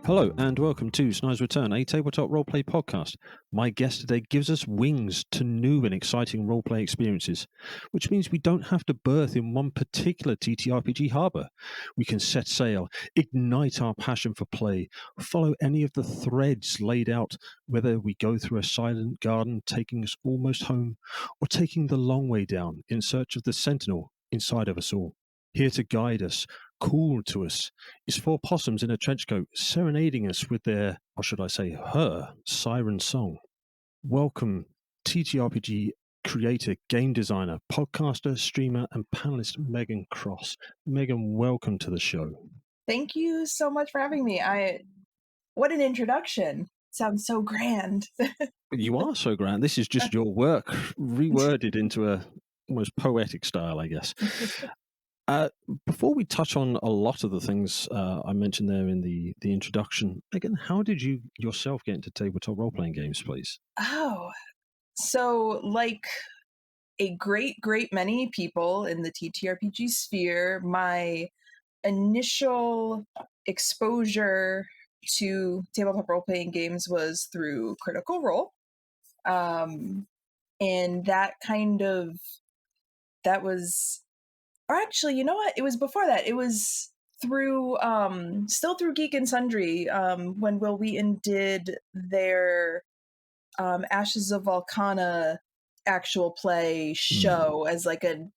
Hello and welcome to Snide's Return, a tabletop roleplay podcast. My guest today gives us wings to new and exciting roleplay experiences, which means we don't have to berth in one particular TTRPG harbour. We can set sail, ignite our passion for play, follow any of the threads laid out, whether we go through a silent garden taking us almost home, or taking the long way down in search of the sentinel inside of us all. Here to guide us, cool to us, is four possums in a trench coat serenading us with their, or should I say her, siren song. Welcome, TTRPG creator, game designer, podcaster, streamer, and panelist Meghans Cross. Meghan, welcome to the show. Thank you so much for having me. What an introduction. Sounds so grand. You are so grand. This is just your work reworded into a almost poetic style, I guess. Before we touch on a lot of the things I mentioned there in the introduction, Meghans, how did you yourself get into tabletop role-playing games, please? Oh, so like a great many people in the TTRPG sphere, my initial exposure to tabletop role-playing games was through Critical Role. And that was... Or actually, you know what? It was before that. It was through, still through Geek and Sundry, when Will Wheaton did their Ashes of Volcana actual play show as like a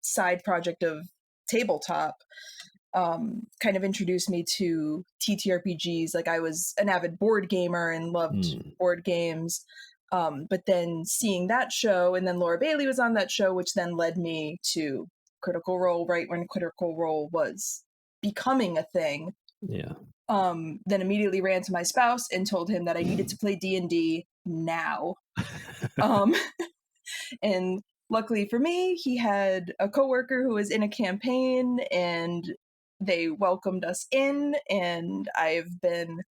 side project of tabletop. Kind of introduced me to TTRPGs. Like, I was an avid board gamer and loved board games. But then seeing that show, and then Laura Bailey was on that show, which then led me to Critical Role right when Critical Role was becoming a thing. Yeah. Then immediately ran to my spouse and told him that I needed to play D&D now. And luckily for me, he had a coworker who was in a campaign, and they welcomed us in, and I've been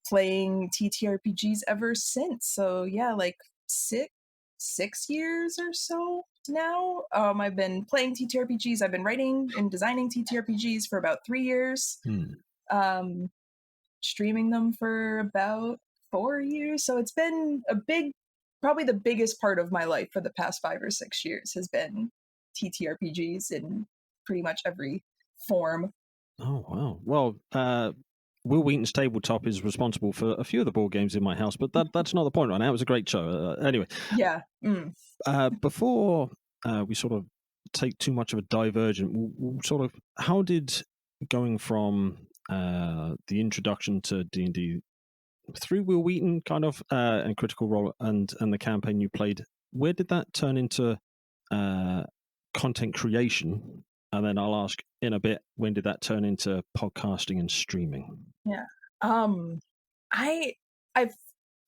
playing TTRPGs ever since. So yeah, like six years or so now. I've been playing TTRPGs. I've been writing and designing TTRPGs for about 3 years. Streaming them for about 4 years. So it's been probably the biggest part of my life for the past 5 or 6 years has been TTRPGs in pretty much every form. Oh, wow. Well, Will Wheaton's Tabletop is responsible for a few of the board games in my house, but that's not the point right now. It was a great show. Anyway. Yeah. Before we sort of take too much of a divergent, we'll sort of, how did going from the introduction to D&D through Will Wheaton kind of and Critical Role and the campaign you played, where did that turn into content creation? And then I'll ask in a bit, when did that turn into podcasting and streaming? Yeah. I've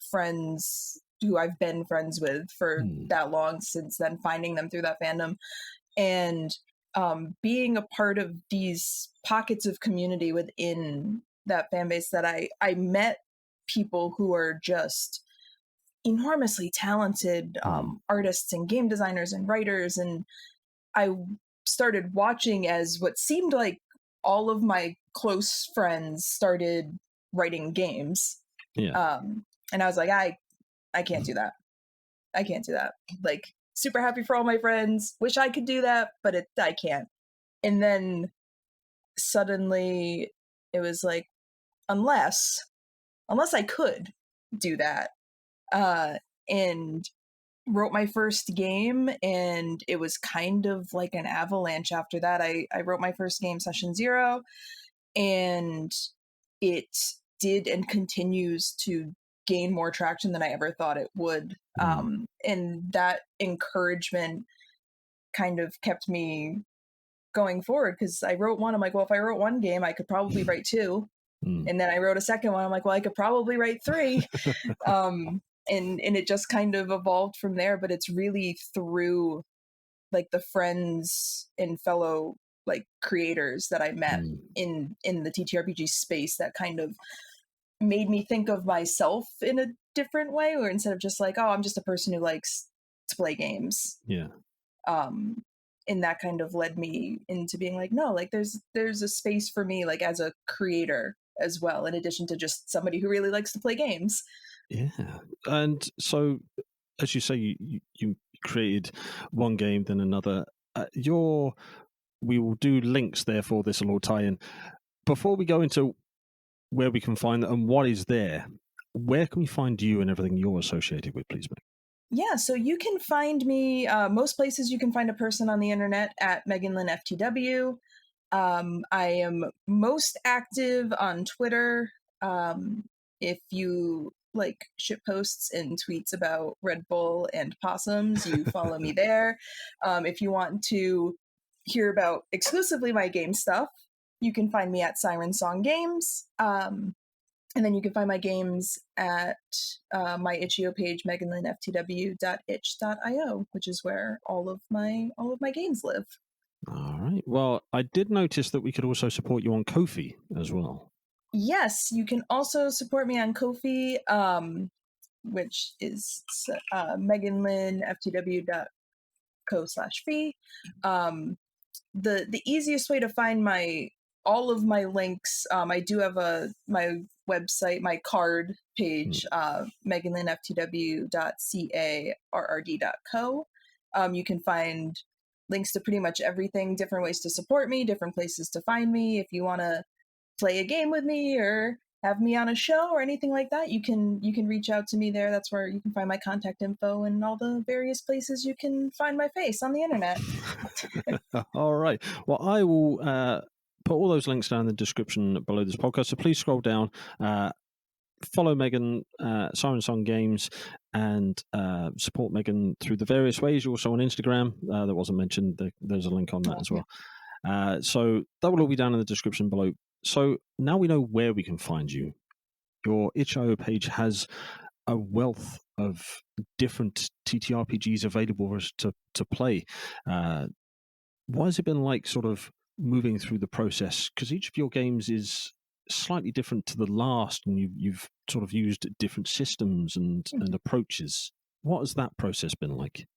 friends who I've been friends with for that long since then, finding them through that fandom, and being a part of these pockets of community within that fan base that I met people who are just enormously talented artists and game designers and writers, and I started watching as what seemed like all of my close friends started writing games. Yeah. And I was like, I can't do that. I can't do that. Like, super happy for all my friends. Wish I could do that, but I can't. And then suddenly it was like, unless I could do that, and wrote my first game, and it was kind of like an avalanche after that. I wrote my first game, Session Zero, and it did and continues to gain more traction than I ever thought it would. And that encouragement kind of kept me going forward, because I wrote one, I'm like, well, if I wrote one game, I could probably write two. And then I wrote a second one, I'm like, well, I could probably write three. And it just kind of evolved from there. But it's really through like the friends and fellow like creators that I met in the TTRPG space that kind of made me think of myself in a different way, where instead of just like, oh, I'm just a person who likes to play games. Yeah. And that kind of led me into being like, no, like there's a space for me, like as a creator as well, in addition to just somebody who really likes to play games. Yeah. And so, as you say, you created one game, then another. We will do links, therefore, this will all tie in. Before we go into where we can find that and what is there, where can we find you and everything you're associated with, please, Meg? Yeah, so you can find me most places you can find a person on the internet at Megan FTW. I am most active on Twitter. If you like shit posts and tweets about Red Bull and possums, you follow me there. If you want to hear about exclusively my game stuff, you can find me at Siren Games. And then you can find my games at my itch.io page, meganlynnftw.itch.io, which is where all of my games live. All right. Well, I did notice that we could also support you on Ko-fi as well. Yes, you can also support me on Ko-fi, which is meganlynnftw.co/fee. The easiest way to find all of my links, I do have my website, my card page, meganlynnftw.carrd.co. You can find links to pretty much everything, different ways to support me, different places to find me. If you want to play a game with me or have me on a show or anything like that, you can reach out to me there. That's where you can find my contact info and all the various places you can find my face on the internet. All right. Well, I will put all those links down in the description below this podcast. So please scroll down, follow Megan, Siren Games, and support Megan through the various ways. You're also on Instagram. That wasn't mentioned. There's a link on that as well. So that will all be down in the description below. So now we know where we can find you. Your itch.io page has a wealth of different TTRPGs available for us to play. What has it been like sort of moving through the process? Because each of your games is slightly different to the last, and you've sort of used different systems and approaches. What has that process been like?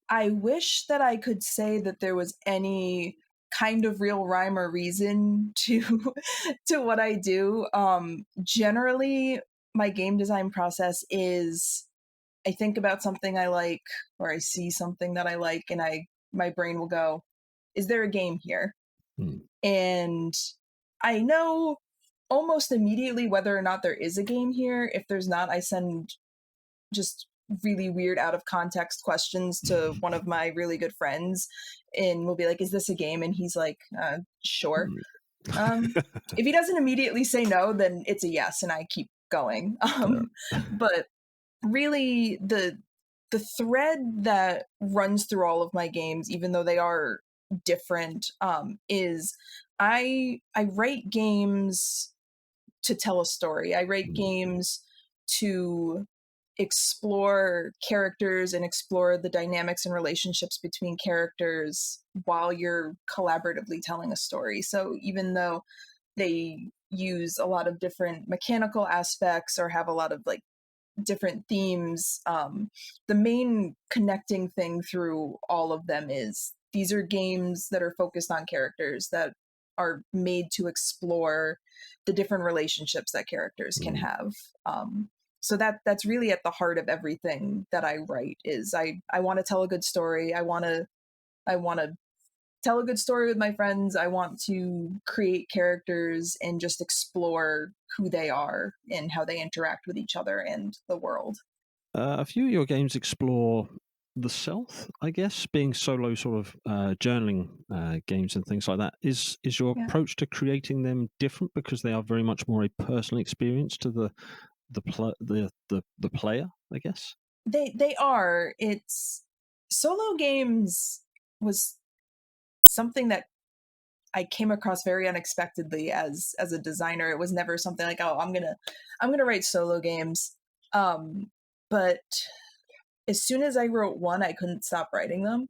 I wish that I could say that there was any kind of real rhyme or reason to what I do. Generally, my game design process is I think about something I like, or I see something that I like, and my brain will go, is there a game here? And I know almost immediately whether or not there is a game here. If there's not, I send just really weird out of context questions to one of my really good friends, and we'll be like, is this a game? And he's like, sure. If he doesn't immediately say no, then it's a yes, and I keep going. But really the thread that runs through all of my games, even though they are different, is I write games to tell a story. I write games to explore characters and explore the dynamics and relationships between characters while you're collaboratively telling a story. So even though they use a lot of different mechanical aspects or have a lot of like different themes, the main connecting thing through all of them is these are games that are focused on characters, that are made to explore the different relationships that characters can have. So that's really at the heart of everything that I write. Is I want to tell a good story. I want to tell a good story with my friends. I want to create characters and just explore who they are and how they interact with each other and the world. A few of your games explore the self, I guess, being solo sort of journaling games and things like that. Is your approach to creating them different because they are very much more a personal experience to the player, I guess? They are. It's solo games was something that I came across very unexpectedly as a designer. It was never something like, oh, I'm gonna write solo games. But as soon as I wrote one, I couldn't stop writing them,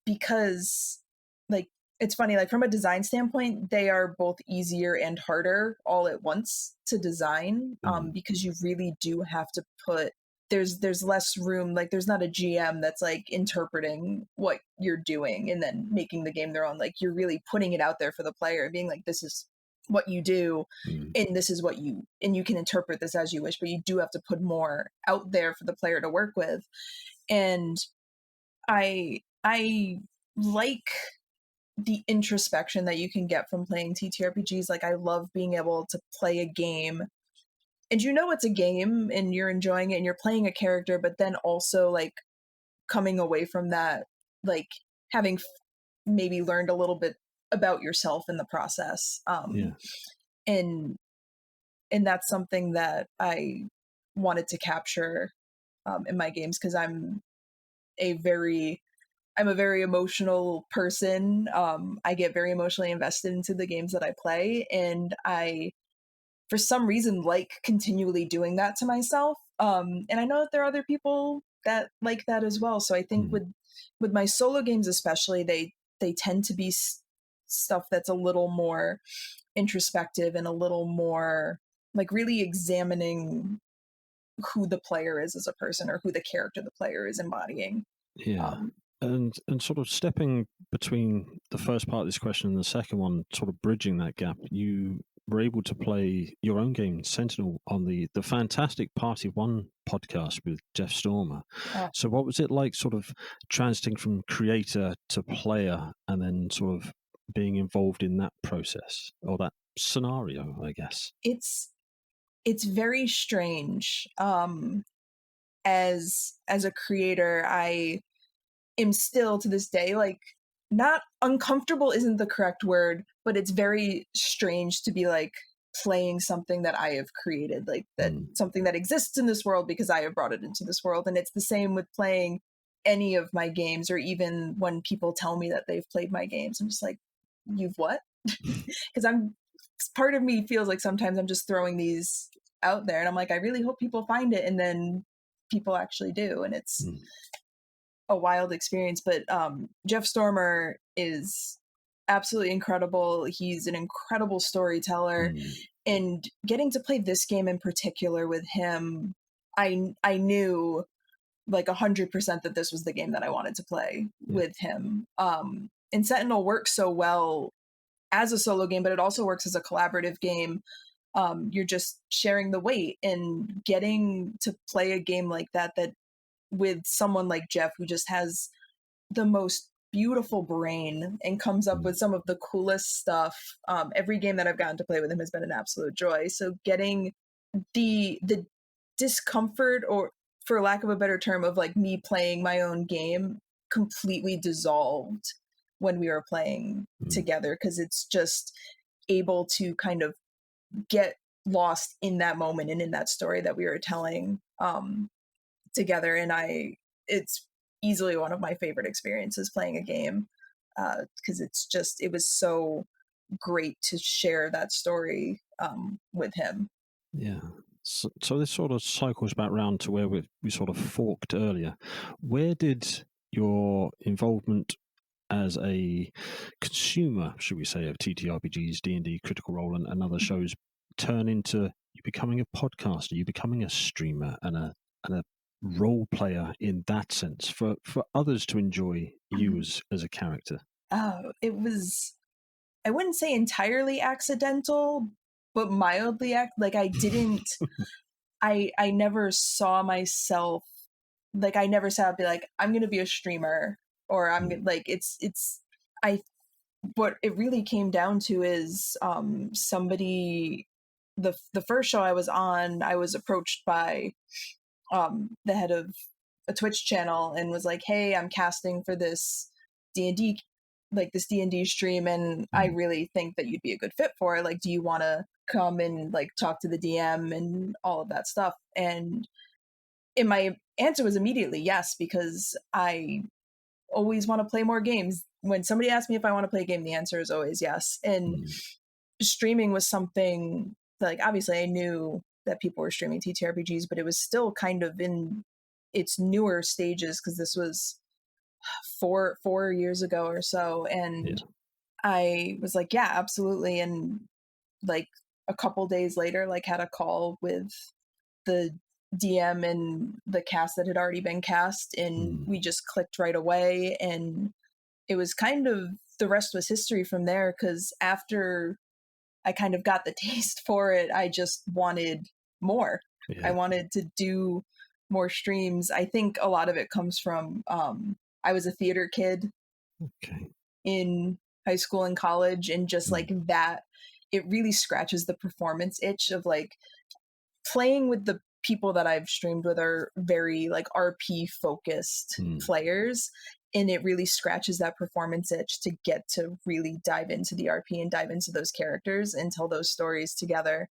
because like it's funny, like from a design standpoint, they are both easier and harder all at once to design, because you really do have to put there's less room. Like there's not a GM that's like interpreting what you're doing and then making the game their own. Like you're really putting it out there for the player and being like, this is what you do, and this is what you, and you can interpret this as you wish, but you do have to put more out there for the player to work with. And I like the introspection that you can get from playing TTRPGs. Like, I love being able to play a game and it's a game and you're enjoying it and you're playing a character, but then also like coming away from that, like having maybe learned a little bit about yourself in the process. And that's something that I wanted to capture in my games, because I'm a very emotional person. I get very emotionally invested into the games that I play, and I, for some reason, like continually doing that to myself. And I know that there are other people that like that as well. So I think with my solo games especially, they tend to be stuff that's a little more introspective and a little more like really examining who the player is as a person, or who the character the player is embodying. And sort of stepping between the first part of this question and the second one, sort of bridging that gap, you were able to play your own game, Sentinel, on the fantastic Party One podcast with Jeff Stormer. So what was it like sort of transiting from creator to player and then sort of being involved in that process or that scenario, I guess? It's very strange. As a creator, I am still to this day, like, not uncomfortable isn't the correct word, but it's very strange to be like playing something that I have created, like that something that exists in this world because I have brought it into this world. And it's the same with playing any of my games, or even when people tell me that they've played my games, I'm just like, you've what? Because part of me feels like sometimes I'm just throwing these out there and I'm like, I really hope people find it, and then people actually do, and it's a wild experience. But Jeff Stormer is absolutely incredible. He's an incredible storyteller, and getting to play this game in particular with him, I knew like 100% that this was the game that I wanted to play with him. And Sentinel works so well as a solo game, but it also works as a collaborative game. You're just sharing the weight, and getting to play a game like that with someone like Jeff, who just has the most beautiful brain and comes up with some of the coolest stuff. Every game that I've gotten to play with him has been an absolute joy. So getting the discomfort, or for lack of a better term, of like me playing my own game completely dissolved when we were playing together, because it's just able to kind of get lost in that moment and in that story that we were telling together. And it's easily one of my favorite experiences playing a game, because it was so great to share that story with him. Yeah. So this sort of cycles back round to where we sort of forked earlier. Where did your involvement as a consumer, should we say, of TTRPGs, D&D, Critical Role, and other shows turn into you becoming a podcaster, you becoming a streamer and a role player in that sense, for others to enjoy you as a character? Oh, it was, I wouldn't say entirely accidental, but mildly like I didn't I never saw myself, like I never said I'd be like, I'm gonna be a streamer, or I'm gonna like it's what it really came down to is somebody, the first show I was on, I was approached by the head of a Twitch channel and was like, hey, I'm casting for this D&D, like this D&D stream, and I really think that you'd be a good fit for it. Like, do you want to come and like talk to the DM and all of that stuff? And my answer was immediately yes, because I always want to play more games. When somebody asks me if I want to play a game, the answer is always yes. And streaming was something, like, obviously I knew that people were streaming TTRPGs, but it was still kind of in its newer stages, because this was 4 years ago or so. And I was like, yeah, absolutely. And like a couple days later, like had a call with the DM and the cast that had already been cast, and we just clicked right away. And it was kind of, the rest was history from there, because after I kind of got the taste for it. I just wanted more. Yeah. I wanted to do more streams. I think a lot of it comes from I was a theater kid Okay. in high school and college, and just like that, it really scratches the performance itch of like playing with the people that I've streamed with are very like RP focused players, and it really scratches that performance itch to get to really dive into the RP and dive into those characters and tell those stories together.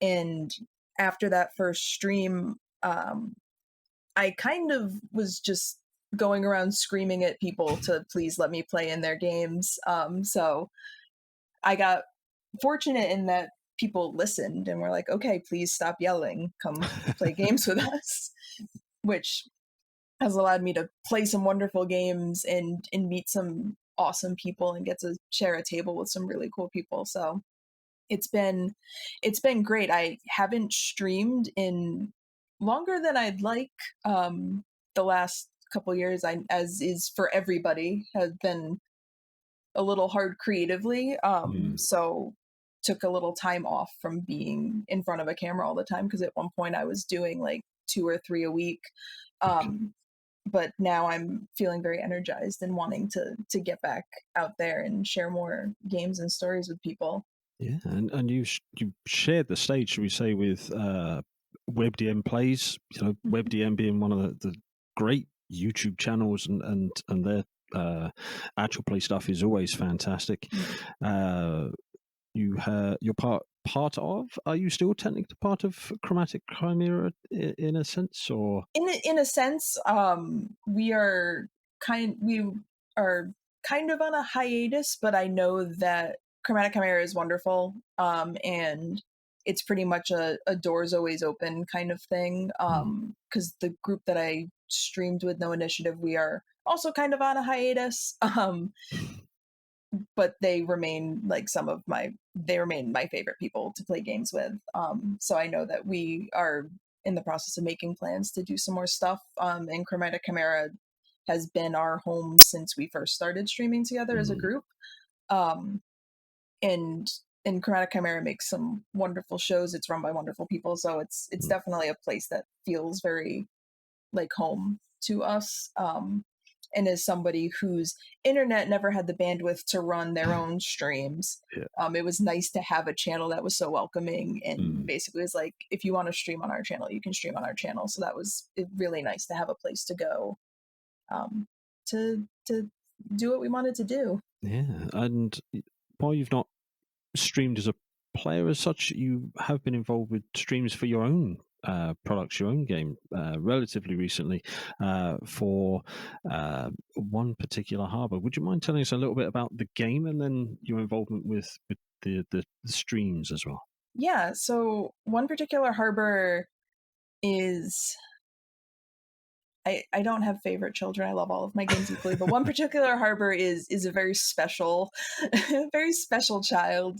And after that first stream, I kind of was just going around screaming at people to please let me play in their games. So I got fortunate in that people listened and were like, okay, please stop yelling, come play games with us, which has allowed me to play some wonderful games and meet some awesome people and get to share a table with some really cool people. So it's been great. I haven't streamed in longer than I'd like. The last couple years, as is for everybody, has been a little hard creatively. So took a little time off from being in front of a camera all the time, because at one point I was doing like 2 or 3 a week. But now I'm feeling very energized and wanting to get back out there and share more games and stories with people. Yeah, and you shared the stage, should we say, with WebDM Plays. You know, WebDM being one of the great YouTube channels, and their actual play stuff is always fantastic. You're part of. Are you still technically part of Chromata Chimera in a sense, or in a sense, we are kind of on a hiatus, but I know that Chromata Chimera is wonderful, and it's pretty much a doors always open kind of thing. Because the group that I streamed with, No Initiative, we are also kind of on a hiatus. But they remain like they remain my favorite people to play games with. So I know that we are in the process of making plans to do some more stuff. And Chromata Chimera has been our home since we first started streaming together as a group. And Chromata Chimera makes some wonderful shows. It's run by wonderful people, so it's definitely a place that feels very like home to us. And as somebody whose internet never had the bandwidth to run their own streams, it was nice to have a channel that was so welcoming and basically was like, if you want to stream on our channel, you can stream on our channel. So that was really nice to have a place to go to do what we wanted to do. Yeah, and while you've not streamed as a player as such, you have been involved with streams for your own products, your own game, relatively recently for one particular harbour. Would you mind telling us a little bit about the game and then your involvement with the streams as well? Yeah, so One Particular Harbour is... I don't have favorite children. I love all of my games equally, but One Particular Harbour is a very special, very special child.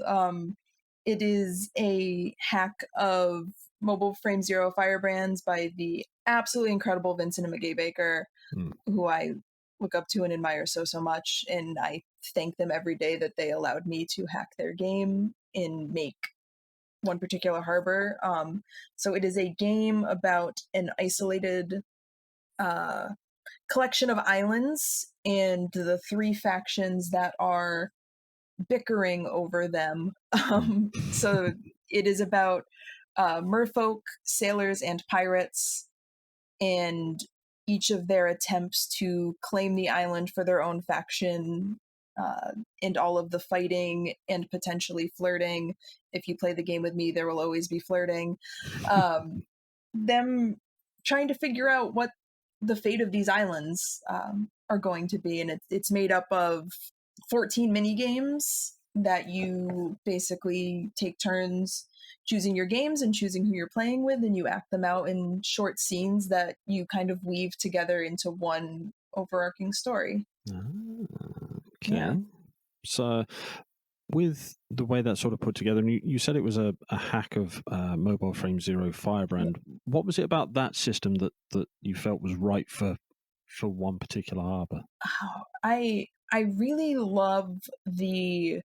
It is a hack of Mobile Frame Zero Firebrands by the absolutely incredible Vincent and McGay Baker, who I look up to and admire so much, and I thank them every day that they allowed me to hack their game and make One Particular Harbour. So it is a game about an isolated collection of islands and the 3 factions that are bickering over them. So it is about merfolk, sailors, and pirates, and each of their attempts to claim the island for their own faction, and all of the fighting and potentially flirting. If you play the game with me, there will always be flirting. Them trying to figure out what the fate of these islands are going to be, and it's made up of 14 mini games that you basically take turns choosing your games and choosing who you're playing with, and you act them out in short scenes that you kind of weave together into one overarching story. Okay. Yeah. So with the way that's sort of put together, and you said it was a hack of Mobile Frame Zero Firebrand. What was it about that system that you felt was right for One Particular Harbour? I really love the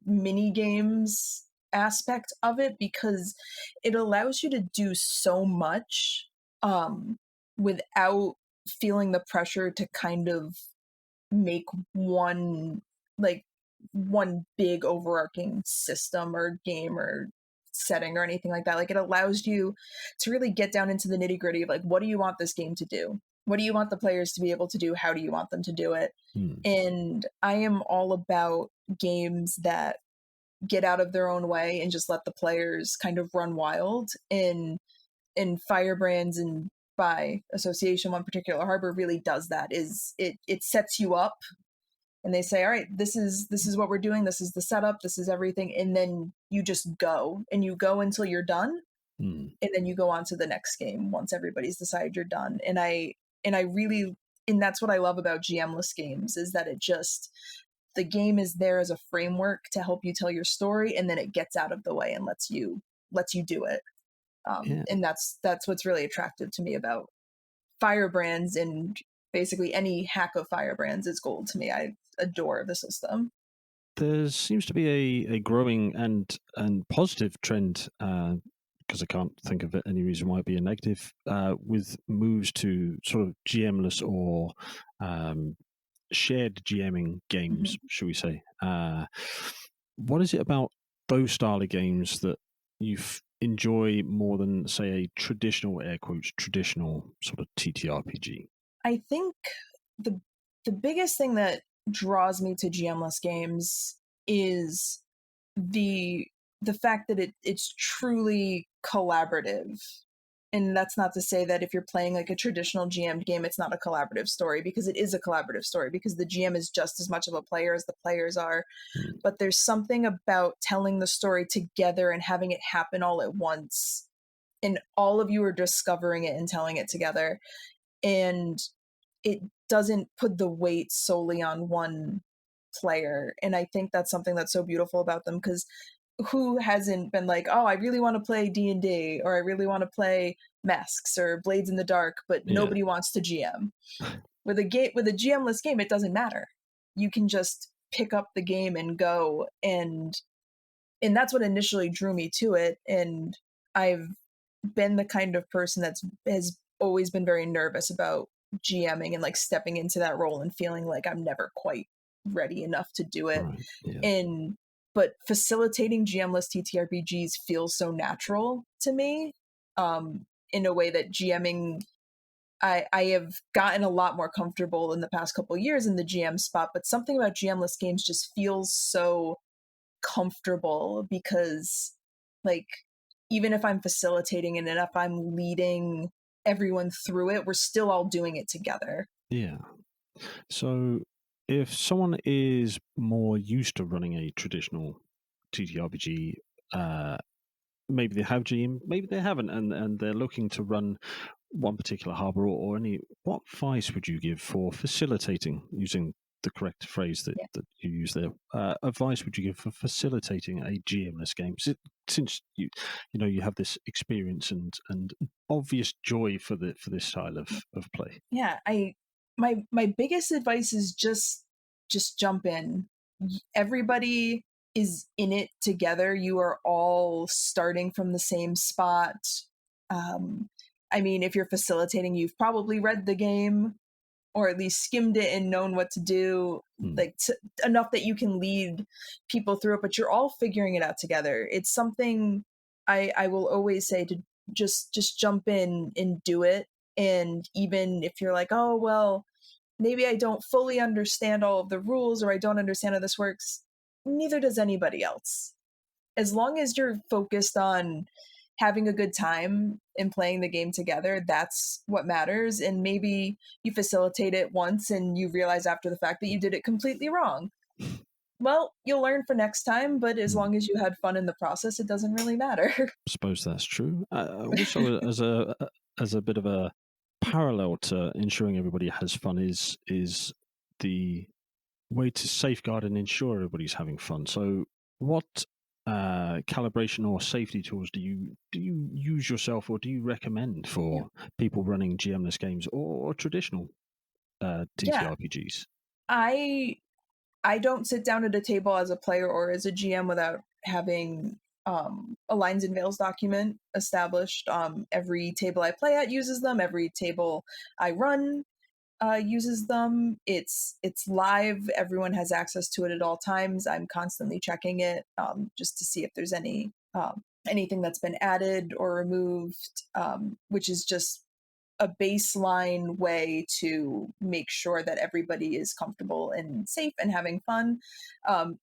mini games aspect of it, because it allows you to do so much without feeling the pressure to kind of make one like one big overarching system or game or setting or anything like that. Like, it allows you to really get down into the nitty gritty of like, what do you want this game to do? What do you want the players to be able to do? How do you want them to do it? And I am all about games that get out of their own way and just let the players kind of run wild. In Firebrands, and by association, One Particular Harbor really does that. Is it sets you up, and they say, all right, this is what we're doing, this is the setup, this is everything, and then you just go, and you go until you're done, and then you go on to the next game once everybody's decided you're done. And I really, and that's what I love about GMless games, is that the game is there as a framework to help you tell your story, and then it gets out of the way and lets you do it. And that's what's really attractive to me about Firebrands, and basically any hack of Firebrands is gold to me. I adore the system. There seems to be a growing and positive trend, because I can't think of any reason why it'd be a negative, with moves to sort of GMless or shared GMing games, should we say. What is it about those style of games that you enjoy more than, say, a traditional, air quotes, traditional sort of TTRPG? I think the biggest thing that draws me to GMless games is the fact that it's truly collaborative. And that's not to say that if you're playing like a traditional GM'd game, it's not a collaborative story, because it is a collaborative story, because the GM is just as much of a player as the players are. But there's something about telling the story together and having it happen all at once, and all of you are discovering it and telling it together. And it doesn't put the weight solely on one player. And I think that's something that's so beautiful about them, because who hasn't been like, oh, I really want to play D&D, or I really want to play Masks or Blades in the Dark, but nobody wants to GM. With a GMless game, it doesn't matter. You can just pick up the game and go, and that's what initially drew me to it. And I've been the kind of person has always been very nervous about GMing and like stepping into that role and feeling like I'm never quite ready enough to do it. Right. Yeah. But facilitating GMless TTRPGs feels so natural to me, in a way that GMing, I have gotten a lot more comfortable in the past couple of years in the GM spot, but something about GMless games just feels so comfortable, because like, even if I'm facilitating and if I'm leading everyone through it, we're still all doing it together. Yeah. So if someone is more used to running a traditional TTRPG, maybe they have GM, maybe they haven't, and they're looking to run One Particular Harbour or any, what advice would you give for facilitating, using the correct phrase that you use there? Advice would you give for facilitating a GMless game, since you have this experience and obvious joy for this style of play? Yeah, my biggest advice is just jump in. Everybody is in it together. You are all starting from the same spot. I mean, if you're facilitating, you've probably read the game, or at least skimmed it and known what to do, like enough that you can lead people through it, but you're all figuring it out together. It's something I will always say, to just jump in and do it. And even if you're like, oh, well, maybe I don't fully understand all of the rules, or I don't understand how this works, neither does anybody else. As long as you're focused on having a good time and playing the game together, that's what matters. And maybe you facilitate it once and you realize after the fact that you did it completely wrong. Well, you'll learn for next time, but as long as you had fun in the process, it doesn't really matter. I suppose that's true. Also, as a bit of a parallel to ensuring everybody has fun, is the way to safeguard and ensure everybody's having fun. So, what calibration or safety tools do you use yourself, or do you recommend for people running GMless games or traditional TTRPGs? I I don't sit down at a table as a player or as a GM without having a lines and veils document established. Every table I play at uses them. Every table I run uses them. It's live. Everyone has access to it at all times. I'm constantly checking it just to see if there's anything that's been added or removed, which is just a baseline way to make sure that everybody is comfortable and safe and having fun.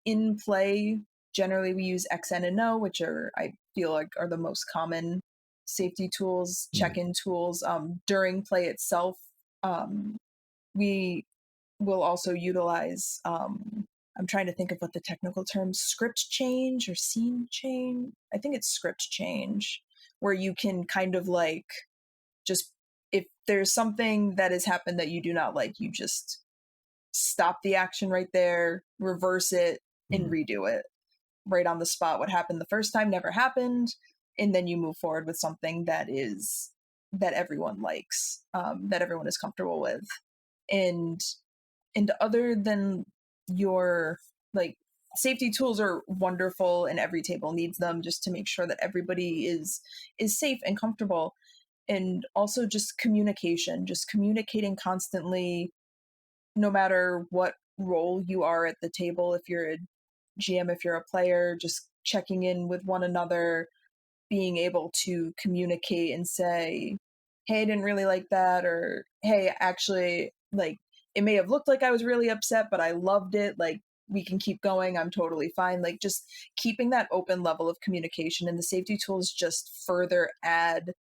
In play, generally we use XN and No, which I feel like are the most common safety tools, check-in tools. During play itself, we will also utilize, I'm trying to think of what the technical term, script change or scene change. I think it's script change, where you can kind of like just, if there's something that has happened that you do not like, you just stop the action right there, reverse it, and redo it right on the spot. What happened the first time never happened, and then you move forward with something that everyone likes, that everyone is comfortable with. And other than your, like, safety tools are wonderful and every table needs them just to make sure that everybody is safe and comfortable. And also just communicating constantly, no matter what role you are at the table. If you're a GM, if you're a player, just checking in with one another, being able to communicate and say, hey, I didn't really like that, or hey, actually, like, it may have looked like I was really upset, but I loved it. Like, we can keep going. I'm totally fine. Like, just keeping that open level of communication, and the safety tools just further add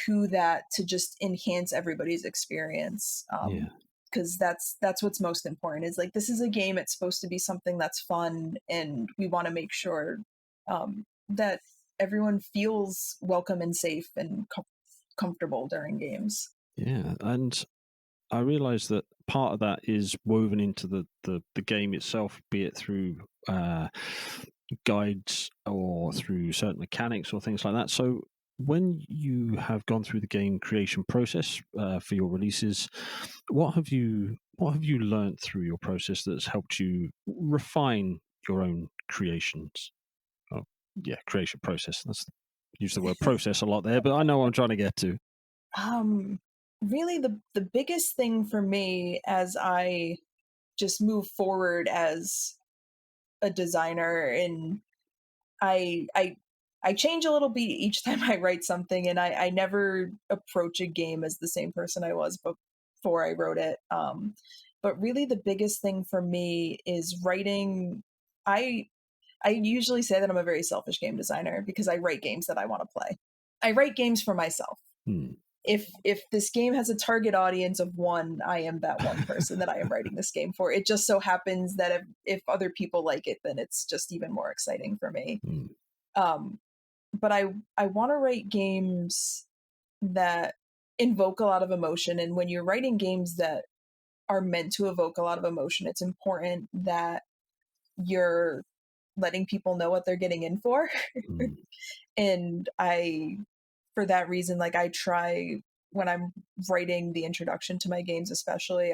to that to just enhance everybody's experience. Because that's what's most important, is like, this is a game. It's supposed to be something that's fun, and we want to make sure that everyone feels welcome and safe and comfortable during games. Yeah, and I realize that part of that is woven into the game itself, be it through guides or through certain mechanics or things like that. So when you have gone through the game creation process for your releases, what have you learned through your process that's helped you refine your own creations? Oh, yeah, creation process. That's use the word process a lot there, but I know what I'm trying to get to. Really, the biggest thing for me as I just move forward as a designer, and I change a little bit each time I write something, and I never approach a game as the same person I was before I wrote it. But really, the biggest thing for me is writing. I usually say that I'm a very selfish game designer because I write games that I want to play. I write games for myself. If this game has a target audience of one, I am that one person that I am writing this game for. It just so happens that if other people like it, then it's just even more exciting for me. But I want to write games that invoke a lot of emotion. And when you're writing games that are meant to evoke a lot of emotion, it's important that you're letting people know what they're getting in for. And for that reason, like, I try, when I'm writing the introduction to my games, especially,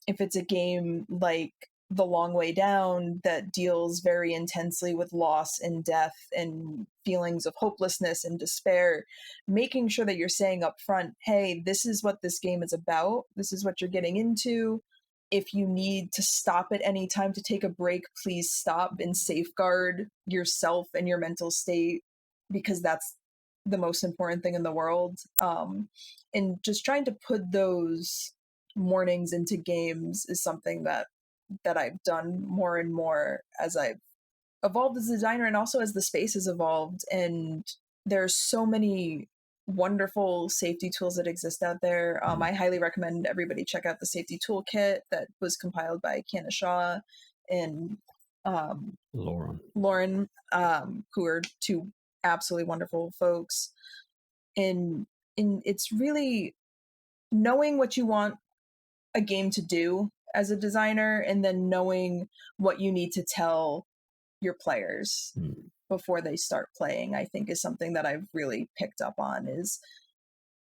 if it's a game like The Long Way Down that deals very intensely with loss and death and feelings of hopelessness and despair, making sure that you're saying up front, hey, this is what this game is about. This is what you're getting into. If you need to stop at any time to take a break, please stop and safeguard yourself and your mental state, because that's the most important thing in the world. And just trying to put those warnings into games is something that I've done more and more as I've evolved as a designer, and also as the space has evolved. And there's so many wonderful safety tools that exist out there. I highly recommend everybody check out the safety toolkit that was compiled by Kiana Shaw and Lauren, who are two absolutely wonderful folks. And it's really knowing what you want a game to do as a designer, and then knowing what you need to tell your players before they start playing, I think, is something that I've really picked up on. Is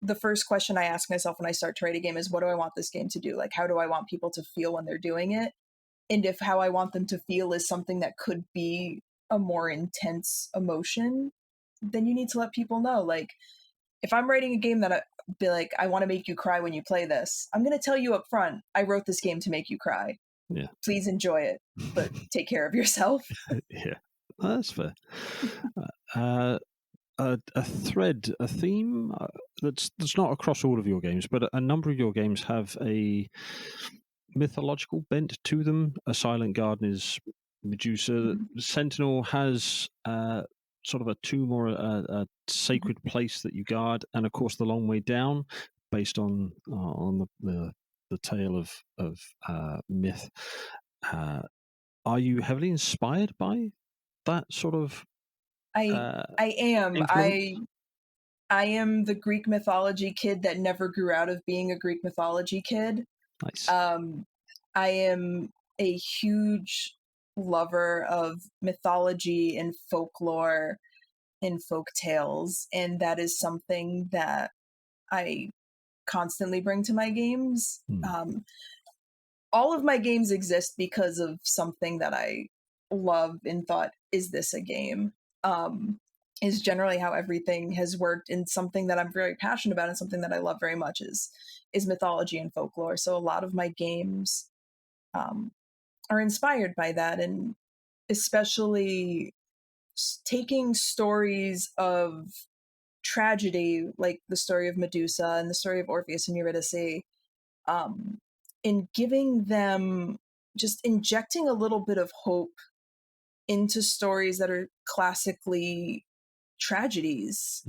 the first question I ask myself when I start to write a game is, what do I want this game to do? Like, how do I want people to feel when they're doing it? and if how I want them to feel is something that could be a more intense emotion, then you need to let people know. Like, if I'm writing a game that be like, I want to make you cry when you play this, I'm going to tell you up front, I wrote this game to make you cry. Yeah. Please enjoy it, but take care of yourself. Yeah, that's fair. A thread, a theme that's not across all of your games, but a number of your games have a mythological bent to them. A Silent Garden is Medusa. Mm-hmm. Sentinel has sort of a tomb or a sacred place that you guard, and of course, The Long Way Down, based on the tale of myth. Are you heavily inspired by that sort of I am. influence? I am the Greek mythology kid that never grew out of being a Greek mythology kid. Nice. I am a huge lover of mythology and folklore and folk tales, and that is something that I constantly bring to my games. All of my games exist because of something that I love and thought, is this a game? Is generally how everything has worked, and something that I'm very passionate about and something that I love very much is mythology and folklore. So a lot of my games are inspired by that, and especially taking stories of tragedy, like the story of Medusa and the story of Orpheus and Eurydice, and giving them, just injecting a little bit of hope into stories that are classically tragedies,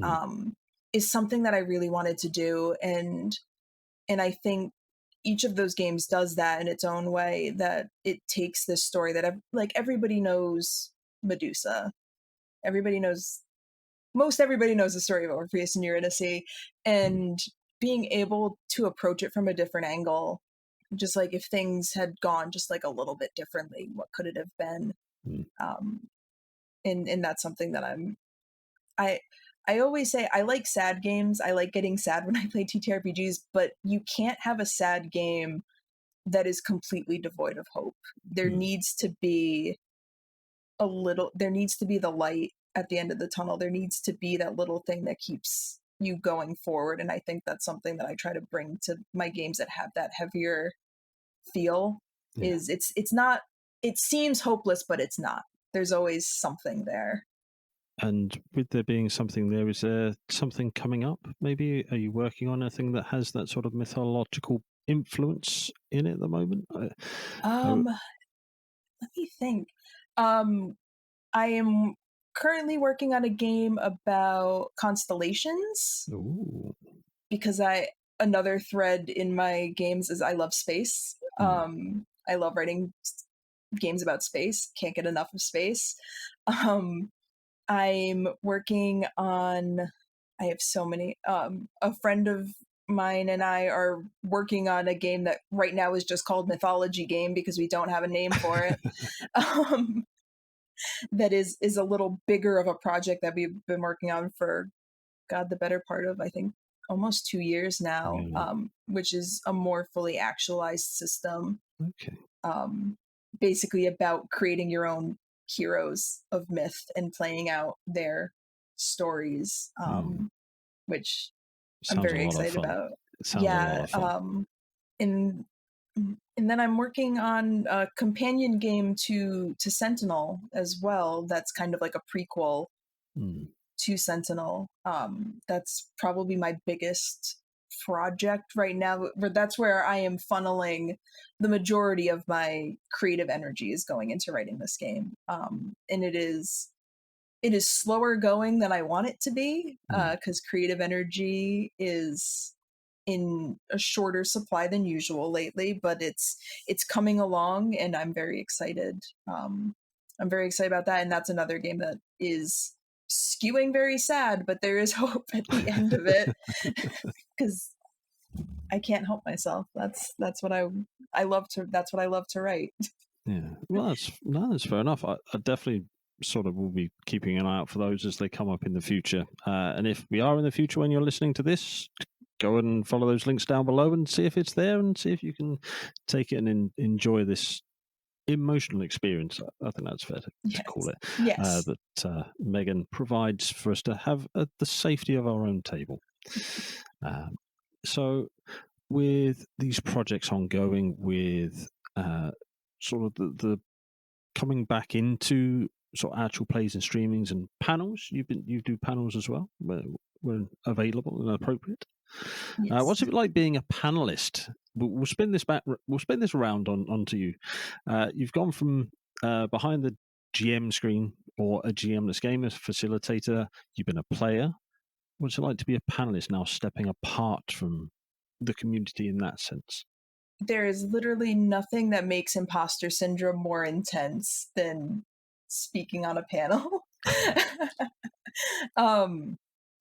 is something that I really wanted to do. And I think each of those games does that in its own way, that it takes this story that like everybody knows Medusa. Most everybody knows the story of Orpheus and Eurydice, and being able to approach it from a different angle, just like if things had gone just like a little bit differently, what could it have been? And that's something that I always say, I like sad games. I like getting sad when I play TTRPGs, but you can't have a sad game that is completely devoid of hope. There needs to be the light at the end of the tunnel. There needs to be that little thing that keeps you going forward. And I think that's something that I try to bring to my games that have that heavier feel. Is it's not, it seems hopeless, but it's not. There's always something there. And with there being something there, is there something coming up? Maybe are you working on anything that has that sort of mythological influence in it at the moment? Let me think. I am currently working on a game about constellations. Ooh. Because another thread in my games is I love space. I love writing games about space. Can't get enough of space. I'm working on, I have so many, a friend of mine and I are working on a game that right now is just called Mythology Game because we don't have a name for it. That is a little bigger of a project that we've been working on for, God, the better part of, I think, almost 2 years now, which is a more fully actualized system. Okay. Basically about creating your own heroes of myth and playing out their stories, which Sounds I'm very excited fun. about. It sounds a lot of fun. And then I'm working on a companion game to Sentinel as well. That's kind of like a prequel to Sentinel. That's probably my biggest project right now. That's where I am funneling the majority of my creative energy, is going into writing this game. And it is slower going than I want it to be, because creative energy is in a shorter supply than usual lately, but it's coming along, and I'm very excited. I'm very excited about that, and that's another game that is skewing very sad, but there is hope at the end of it, because I can't help myself. That's what I love to. That's what I love to write. Yeah, well, that's fair enough. I definitely sort of will be keeping an eye out for those as they come up in the future. And if we are in the future when you're listening to this, go and follow those links down below and see if it's there, and see if you can take it and enjoy this emotional experience. I think that's fair to call it. Yes. That Meghan provides for us to have at the safety of our own table. So, with these projects ongoing, with sort of the coming back into sort of actual plays and streamings and panels, you do panels as well when available and appropriate. Yes. What's it like being a panelist? We'll spin this back. We'll spin this around onto you. You've gone from behind the GM screen or a GMless Games facilitator. You've been a player. What's it like to be a panelist now, stepping apart from the community in that sense? There is literally nothing that makes imposter syndrome more intense than speaking on a panel.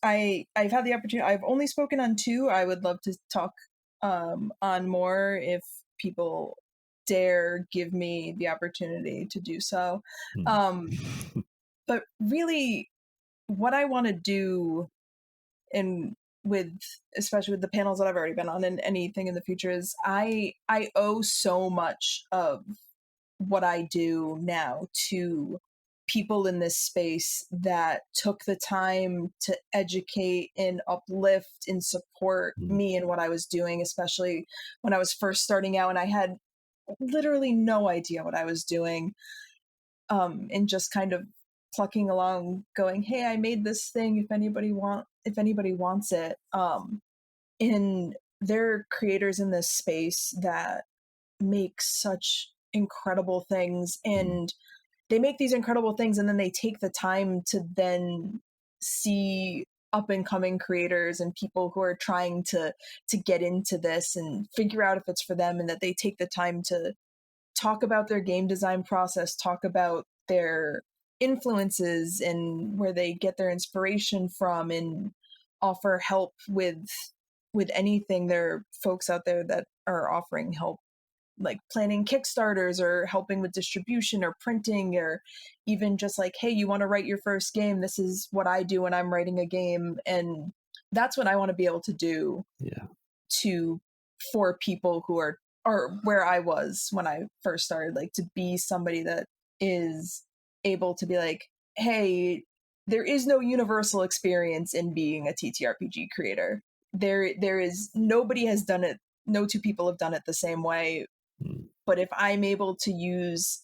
I've had the opportunity. I've only spoken on 2. I would love to talk on more if people dare give me the opportunity to do so. But really, what I want to do, and especially with the panels that I've already been on and anything in the future, is I owe so much of what I do now to people in this space that took the time to educate and uplift and support me in what I was doing, especially when I was first starting out and I had literally no idea what I was doing, and just kind of plucking along going, hey, I made this thing if anybody wants it. And there are creators in this space that make such incredible things, and they make these incredible things and then they take the time to then see up and coming creators and people who are trying to get into this and figure out if it's for them, and that they take the time to talk about their game design process, talk about their influences and where they get their inspiration from, and offer help with anything. There are folks out there that are offering help, like planning Kickstarters or helping with distribution or printing, or even just like, hey, you want to write your first game? This is what I do when I'm writing a game. And that's what I want to be able to do for people who are where I was when I first started, like to be somebody that is able to be like, hey, there is no universal experience in being a TTRPG creator. There is, nobody has done it. No 2 people have done it the same way. But if I'm able to use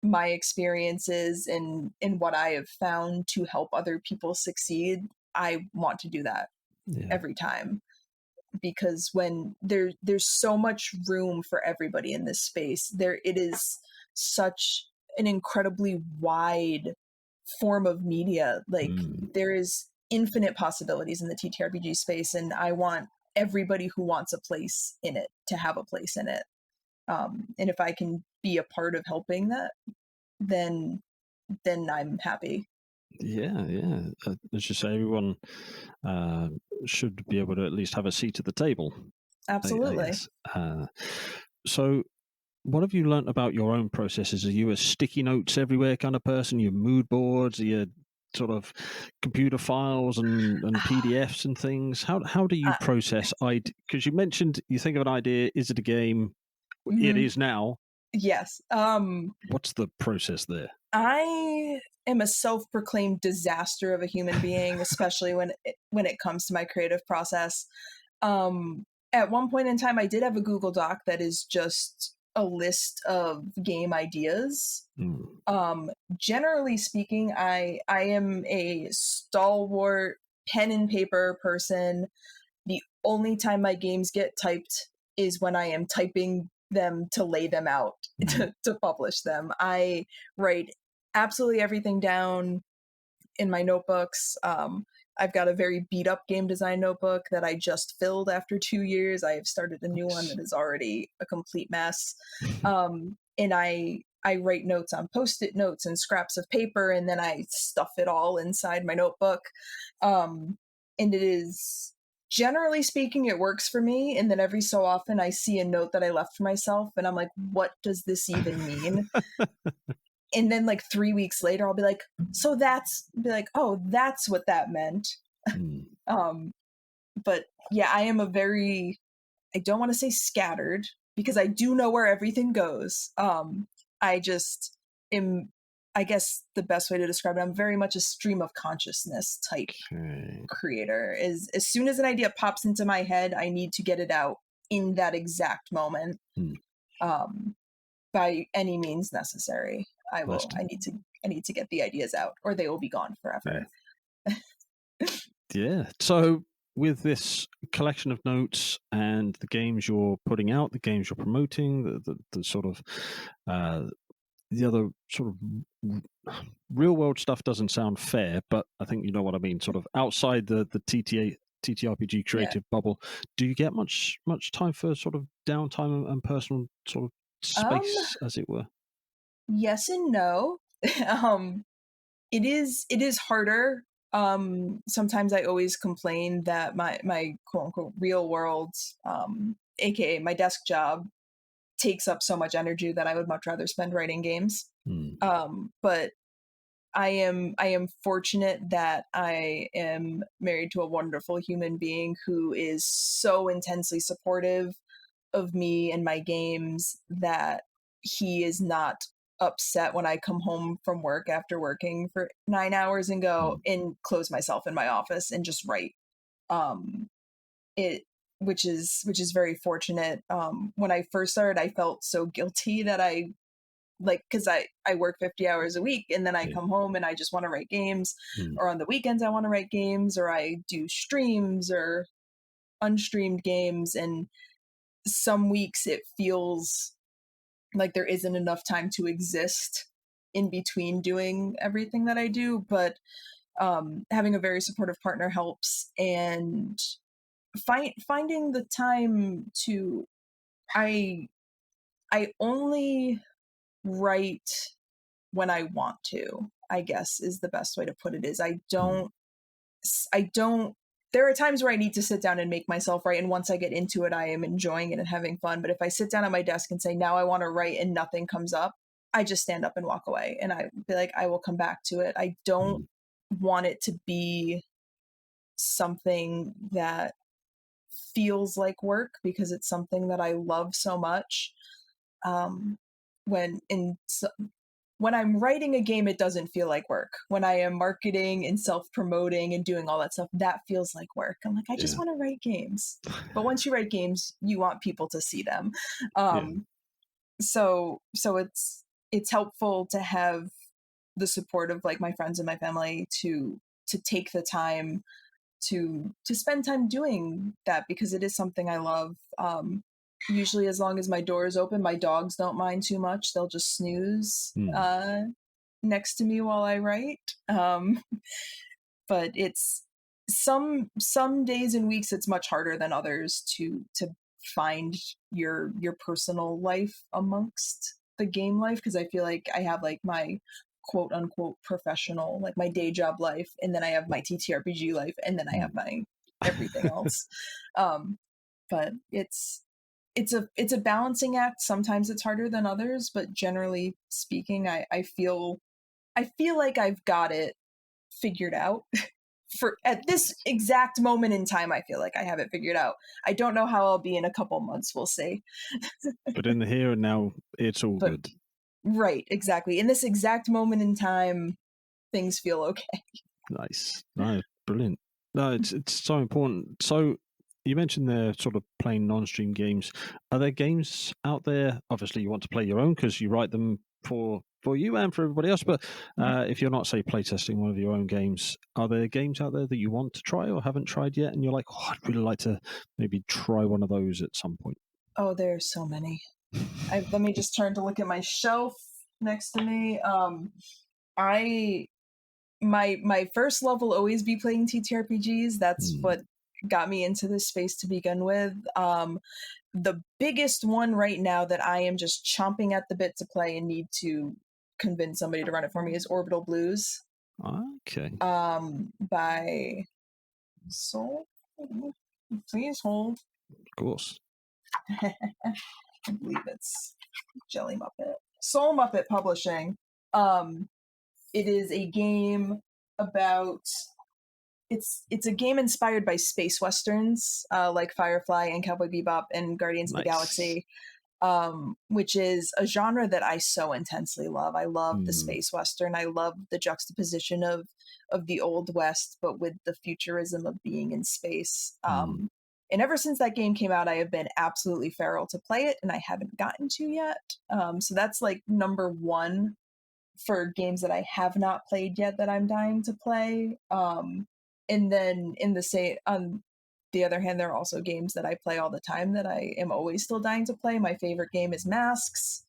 my experiences and what I have found to help other people succeed, I want to do that every time. Because when there's so much room for everybody in this space, it is such an incredibly wide form of media. Like there is infinite possibilities in the TTRPG space, and I want everybody who wants a place in it to have a place in it. And if I can be a part of helping that, then I'm happy. Yeah. As you say, everyone should be able to at least have a seat at the table. Absolutely. I guess. So, what have you learnt about your own processes? Are you a sticky notes everywhere kind of person? Your mood boards? Are you sort of computer files and PDFs and things? How do you process? Because you mentioned you think of an idea. Is it a game? It is now. Yes. What's the process there? I am a self-proclaimed disaster of a human being, especially when it comes to my creative process. At one point in time, I did have a Google Doc that is just a list of game ideas. Generally speaking, I am a stalwart pen and paper person. The only time my games get typed is when I am typing them to lay them out to publish them. I write absolutely everything down in my notebooks. I've got a very beat up game design notebook that I just filled after 2 years. I have started a new one that is already a complete mess. And I write notes on Post-it notes and scraps of paper, and then I stuff it all inside my notebook. And it is, generally speaking, it works for me. And then every so often I see a note that I left for myself and I'm like, what does this even mean? And then like 3 weeks later, I'll be like, oh, that's what that meant. But yeah, I am I don't want to say scattered, because I do know where everything goes. I just am, I guess the best way to describe it, I'm very much a stream of consciousness type creator. Is as soon as an idea pops into my head, I need to get it out in that exact moment. By any means necessary. I need to get the ideas out, or they will be gone forever. Yeah. So with this collection of notes and the games you're putting out, the games you're promoting, the sort of the other sort of real world stuff doesn't sound fair, but I think you know what I mean. Sort of outside the TTRPG creative bubble, do you get much time for sort of downtime and personal sort of space, as it were? Yes and no. It is harder. Sometimes I always complain that my quote unquote real world, aka my desk job, takes up so much energy that I would much rather spend writing games. But I am fortunate that I am married to a wonderful human being who is so intensely supportive of me and my games that he is not upset when I come home from work after working for 9 hours and go and close myself in my office and just write. Which is very fortunate. When I first started, I felt so guilty that because I work 50 hours a week and then I come home and I just want to write games, or on the weekends I want to write games, or I do streams or unstreamed games, and some weeks it feels like there isn't enough time to exist in between doing everything that I do. But having a very supportive partner helps, and finding the time to I only write when I want to, I guess is the best way to put it. Is I don't there are times where I need to sit down and make myself write, and once I get into it I am enjoying it and having fun. But if I sit down at my desk and say now I want to write and nothing comes up, I just stand up and walk away, and I be like, I will come back to it. I don't want it to be something that feels like work, because it's something that I love so much. When I'm writing a game, it doesn't feel like work. When I am marketing and self-promoting and doing all that stuff, that feels like work. I'm like, I just want to write games. But once you write games, you want people to see them. So it's helpful to have the support of like my friends and my family to take the time to spend time doing that, because it is something I love. Usually as long as my door is open, my dogs don't mind too much. They'll just snooze next to me while I write. But it's some days and weeks it's much harder than others to find your personal life amongst the game life, because I feel like I have like my quote unquote professional, like my day job life, and then I have my TTRPG life, and then I have my everything else. But it's a balancing act. Sometimes it's harder than others, but generally speaking, I feel like I've got it figured out. For at this exact moment in time, I feel like I have it figured out. I don't know how I'll be in a couple months. We'll see. But in the here and now, it's all good. Right, exactly. In this exact moment in time, things feel okay. Nice. No, brilliant. No, it's so important. So you mentioned they're sort of playing non-stream games. Are there games out there? Obviously, you want to play your own because you write them for you and for everybody else. But if you're not, say, playtesting one of your own games, are there games out there that you want to try or haven't tried yet? And you're like, oh, I'd really like to maybe try one of those at some point. Oh, there are so many. Let me just turn to look at my shelf next to me. My first love will always be playing TTRPGs. That's what got me into this space to begin with. The biggest one right now that I am just chomping at the bit to play and need to convince somebody to run it for me is Orbital Blues. Okay. By Soul. Please hold. Of course. I believe it's Jelly Muppet. Soul Muppet Publishing. It is a game about it's a game inspired by space westerns, like Firefly and Cowboy Bebop and Guardians of the Galaxy. which is a genre that I so intensely love. I love the Mm. space western. I love the juxtaposition of the old west, but with the futurism of being in space. And ever since that game came out, I have been absolutely feral to play it, and I haven't gotten to yet. So that's like number one for games that I have not played yet that I'm dying to play. And then on the other hand, there are also games that I play all the time that I am always still dying to play. My favorite game is Masks.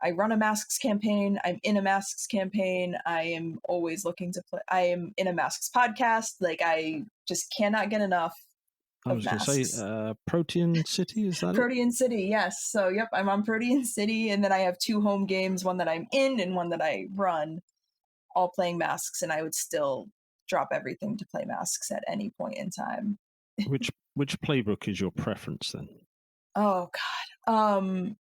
I run a Masks campaign. I'm in a Masks campaign. I am always looking to play. I am in a Masks podcast. Like, I just cannot get enough I of was going to Masks. say Protean City, is that Protean City, yes. So, yep, I'm on Protean City, and then I have 2 home games, one that I'm in and one that I run, all playing Masks, and I would still drop everything to play Masks at any point in time. it? Which playbook is your preference then? Oh God.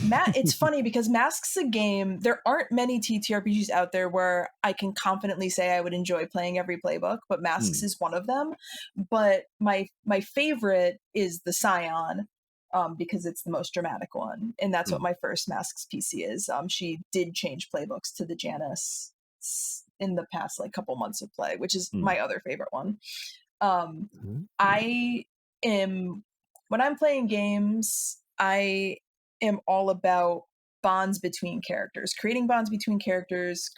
Matt, it's funny because Masks a game. There aren't many TTRPGs out there where I can confidently say I would enjoy playing every playbook, but Masks is one of them. But my favorite is the Scion, because it's the most dramatic one, and that's what my first Masks PC is. She did change playbooks to the Janus in the past like couple months of play, which is my other favorite one. I am, when I'm playing games, I am all about bonds between characters, creating bonds between characters,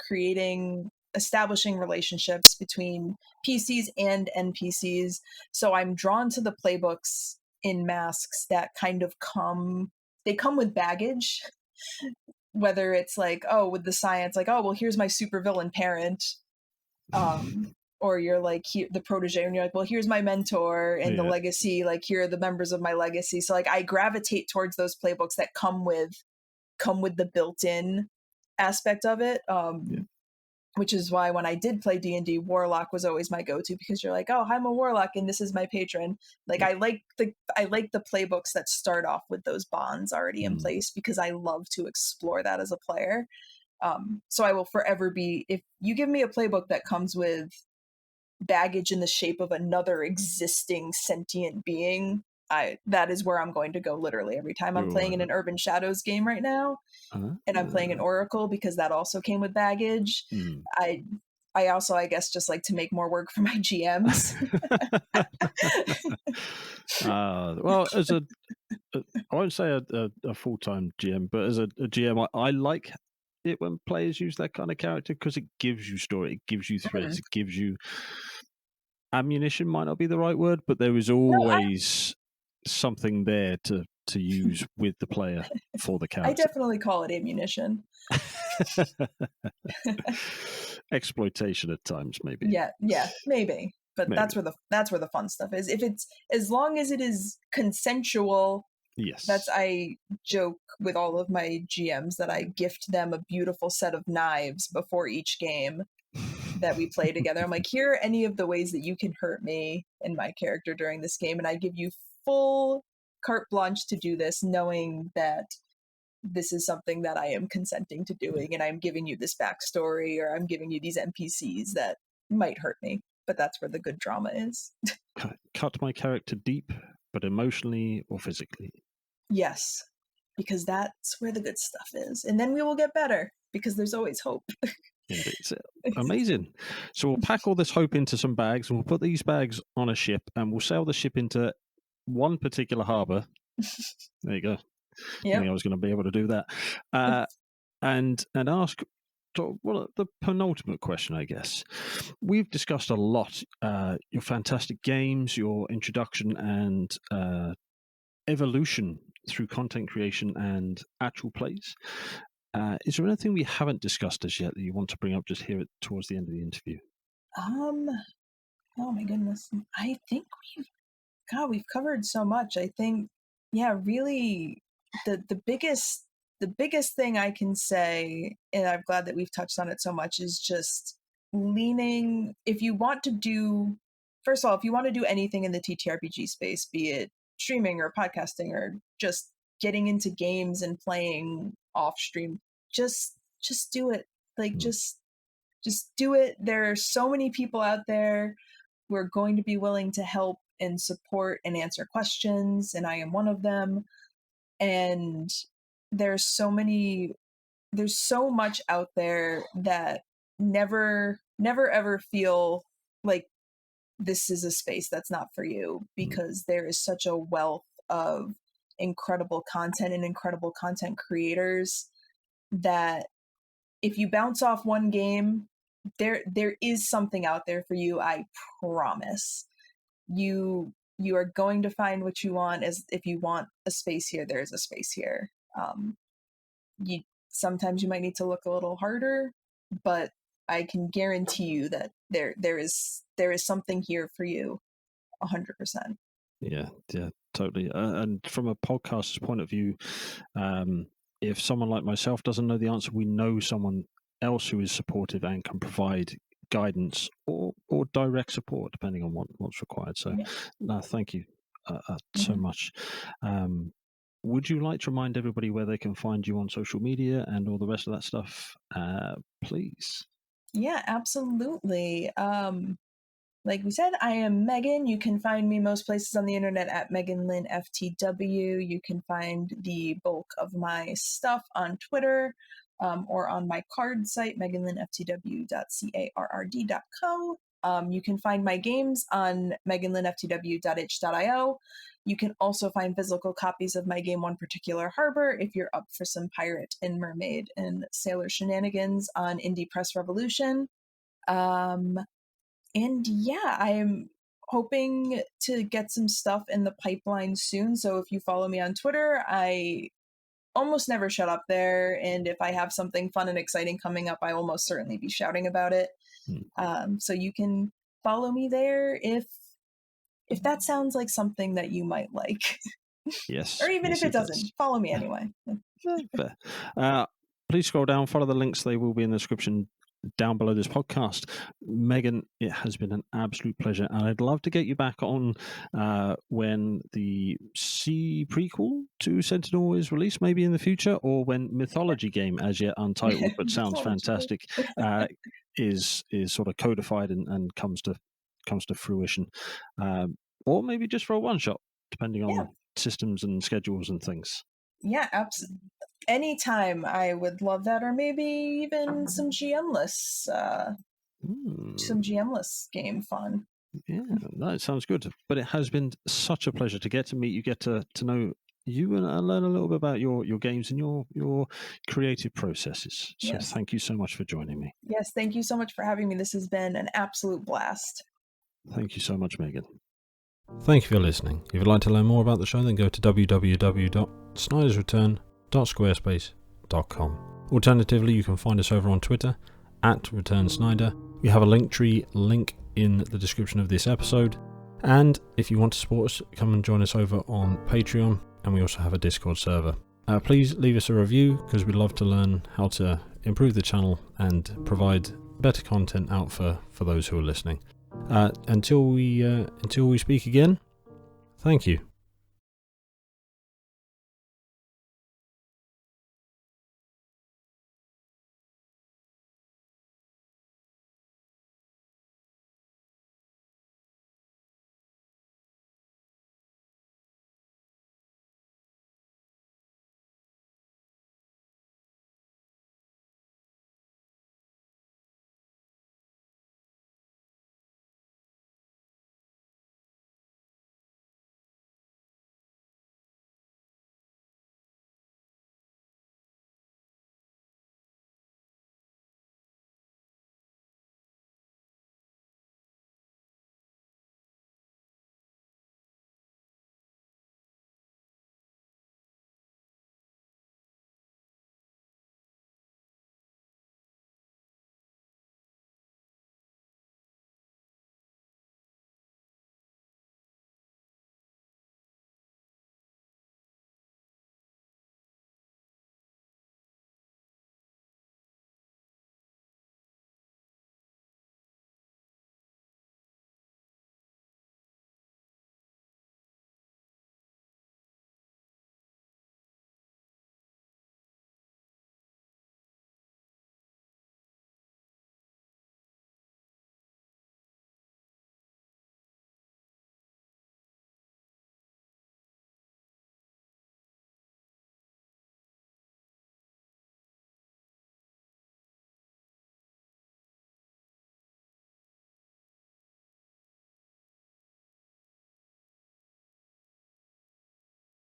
establishing relationships between PCs and NPCs. So I'm drawn to the playbooks in Masks that kind of come with baggage, whether it's like, oh, with the science, like, oh, well, here's my supervillain parent. Or you're like the protege, and you're like, well, here's my mentor, and the legacy, like, here are the members of my legacy. So like I gravitate towards those playbooks that come with the built-in aspect of it. Which is why when I did play D&D, Warlock was always my go-to, because you're like, oh, I'm a Warlock and this is my patron. Like, I like the playbooks that start off with those bonds already in place, because I love to explore that as a player. So I will forever be, if you give me a playbook that comes with baggage in the shape of another existing sentient being, that is where I'm going to go literally every time. I'm playing in an Urban Shadows game right now, and I'm playing an Oracle because that also came with baggage. I also, I guess, just like to make more work for my GMs. Well, as I won't say a full-time GM, but as a GM, I like it when players use that kind of character, because it gives you story, it gives you threads, it gives you ammunition. Might not be the right word, but there is always something there to use with the player for the character. I definitely call it ammunition. Exploitation at times, maybe. Yeah, maybe. But maybe. That's where the fun stuff is. If it's, as long as it is consensual. Yes. I joke with all of my GMs that I gift them a beautiful set of knives before each game that we play together. I'm like, here are any of the ways that you can hurt me and my character during this game, and I give you full carte blanche to do this, knowing that this is something that I am consenting to doing, and I'm giving you this backstory, or I'm giving you these NPCs that might hurt me. But that's where the good drama is. Cut my character deep, but emotionally or physically. Yes, because that's where the good stuff is. And then we will get better, because there's always hope. Indeed. Amazing. So we'll pack all this hope into some bags, and we'll put these bags on a ship, and we'll sail the ship into one particular harbour. There you go. Yep. I think I was going to be able to do that. And ask, well, the penultimate question, I guess. We've discussed a lot your fantastic games, your introduction and evolution through content creation and actual plays. Is there anything we haven't discussed as yet that you want to bring up just here towards the end of the interview? Oh my goodness. I think we've covered so much. I think, really the biggest thing I can say, and I'm glad that we've touched on it so much, is just leaning, if you want to do anything in the TTRPG space, be it streaming or podcasting or just getting into games and playing off stream, just do it. Like, just do it. There are so many people out there who are going to be willing to help and support and answer questions, and I am one of them. And there's so much out there that never ever feel like this is a space that's not for you, because there is such a wealth of incredible content and incredible content creators that if you bounce off one game, there is something out there for you. I promise. You are going to find what you want. As if you want a space here, there is a space here. You sometimes you might need to look a little harder, but I can guarantee you that there is something here for you, 100%. Yeah, totally. And from a podcaster's point of view, if someone like myself doesn't know the answer, we know someone else who is supportive and can provide guidance or direct support, depending on what's required. So, thank you so much. Would you like to remind everybody where they can find you on social media and all the rest of that stuff, please? Yeah, absolutely. Like we said, I am Meghan. You can find me most places on the internet at Meghan Lynn FTW. You can find the bulk of my stuff on Twitter or on my card site, meghanlynnftw.carrd.co. You can find my games on meghanlynnftw.itch.io. You can also find physical copies of my game, One Particular Harbour, if you're up for some pirate and mermaid and sailor shenanigans, on Indie Press Revolution. And yeah, I am hoping to get some stuff in the pipeline soon. So if you follow me on Twitter, I almost never shut up there. And if I have something fun and exciting coming up, I will most certainly be shouting about it. So you can follow me there if that sounds like something that you might like. Yes. Or even yes, if it doesn't, follow me anyway. Please scroll down, follow the links. They will be in the description down below this podcast. Meghan, it has been an absolute pleasure, and I'd love to get you back on when the C prequel to Sentinel is released, maybe in the future, or when Mythology game, as yet untitled but sounds fantastic, is sort of codified and comes to fruition, or maybe just for a one shot, depending on systems and schedules and things. Yeah, absolutely. Anytime, I would love that, or maybe even some GMless game fun. Yeah, that sounds good. But it has been such a pleasure to get to meet you, get to know you, and learn a little bit about your games and your creative processes. So thank you so much for joining me. Yes, thank you so much for having me. This has been an absolute blast. Thank you so much, Meghan. Thank you for listening. If you'd like to learn more about the show, then go to www.snydersreturn.squarespace.com. Alternatively, you can find us over on Twitter @ReturnSnyder. We have a Linktree link in the description of this episode. And if you want to support us, come and join us over on Patreon. And we also have a Discord server. Please leave us a review, because we'd love to learn how to improve the channel and provide better content out for those who are listening. Until we speak again, thank you.